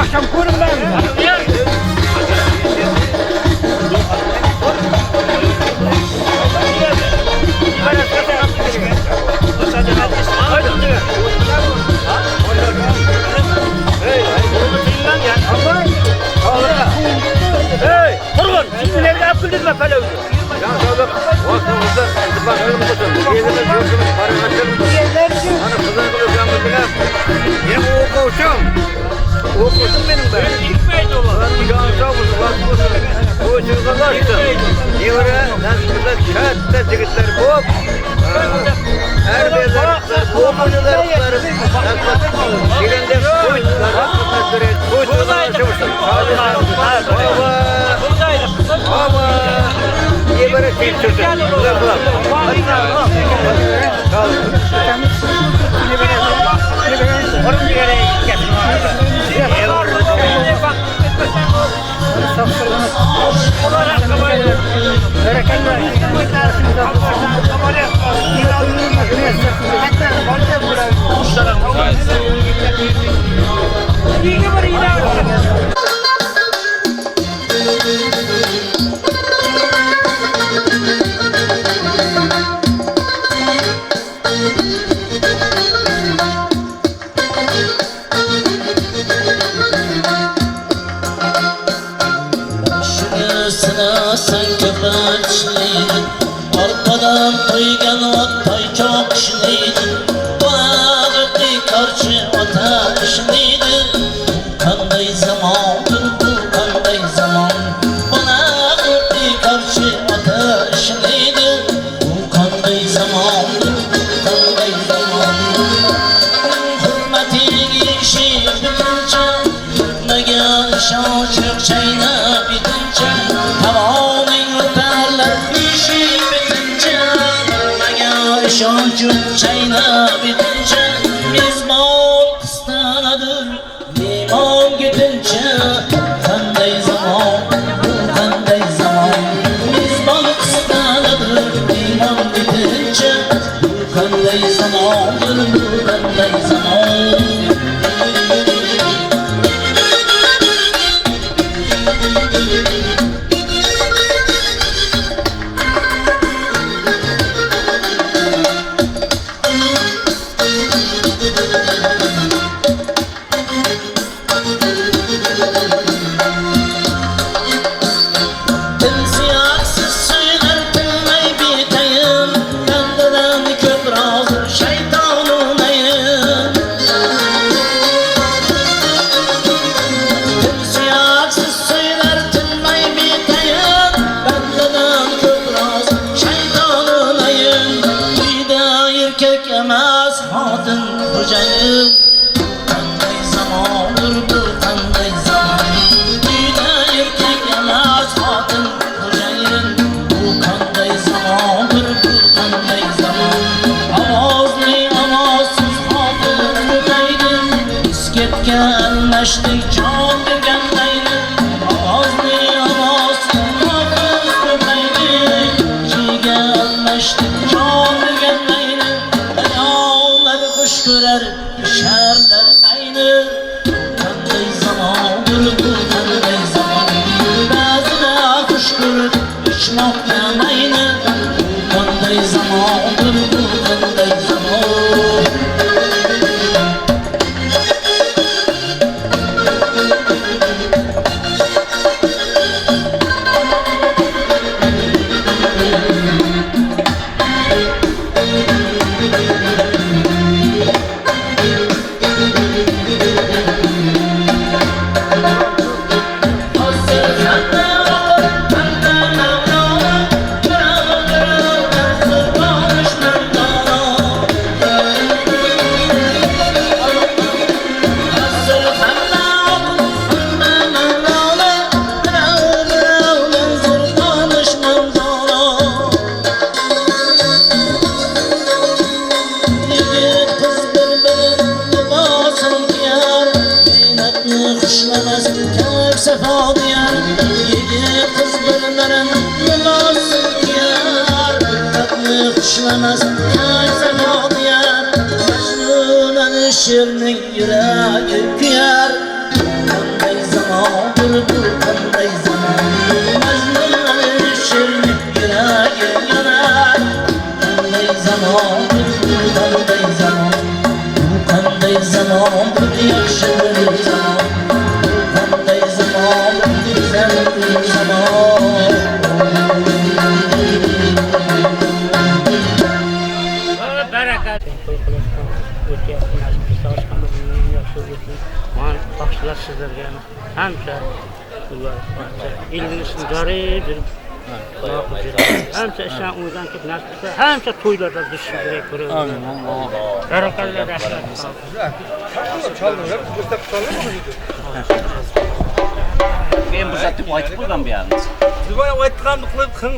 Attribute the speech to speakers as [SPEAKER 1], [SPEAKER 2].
[SPEAKER 1] akşam koyun ben.
[SPEAKER 2] Hey, kurban, şimdi evde akıldın mı falan? Ya sabah, vaktimizde ittifak olmasın. Yedirme diyorsunuz, parayı açalım. Hani kızını kılıyorsan bilmem. Benim o koşum. O koşum benim ben.
[SPEAKER 3] Gitmeydi o.
[SPEAKER 2] Ben bir gansa olsun, vaktimizde. O çocuklar açtı. Niye oraya? Sen burada şahatta çekitler hop. Her beyler, hop oynuyorlar. Birinde koydular, koydular açmışlar. Baba, niye böyle şey çıktın? Güzel kulak.
[SPEAKER 3] Onun bir yere gitmesin.
[SPEAKER 4] Sen köpekçiydin, arkadan duygan otay çok işliydin. Bağırdı karşı ateşliydin. Kanday zamandır bu kanday zaman. Bağırdı karşı ateşliydin. Bu kanday zamandır bu kanday zaman. Hürmeti girişi bitince, gitmege şaşık çayna bitince. Şancık çayna bitince mizmon kıstanadır limon gidince. Kanday zaman, bu kanday zaman. Mizmon kıstanadır limon gidince. Bu kanday zamandır, bu kanday zaman. Hatın kocayım, kanday zamandır bu kanday zaman. Düğde erkek yemez hatın kocayım, bu kanday zamandır bu kanday zaman. Avazlı avazsız hatın kocayım, isketke elleştik can dügenleyin. Avazlı avazsız hatın kocayım, çiğge elleştik can dügenleyin. Kuş görer, düşerler aynı. Kanday zamandır bu kanday zaman. Bazıda kuş görür, uçmaktan aynı. Bu kanday zamandır bu kanday zaman. sefa diyar, yigit kız birlerin yılansın diyar. Tatlı kuşlamaz kay sefa diyar, Mecnun'un şirnin yüreği kıyar. zamandır bu kanday zaman Mecnun'un şirini yüreğim yanar Kanday zamandır bu kanday zaman Bu kanday zamandır yaxşı bir zaman Bu kanday zamandır güzel bir zaman
[SPEAKER 3] Barakat. Başlar sizlerge hemşe ilginizin caridir. Hemşe sen uydan ki nasılsa hemşe toylarda düşürerek buraya. Amin Allah. Bereketler rahmet.
[SPEAKER 1] Ben bu zaten aytib qo'ygan bu yerimiz.
[SPEAKER 2] Siz bana aytgandı kılıp kın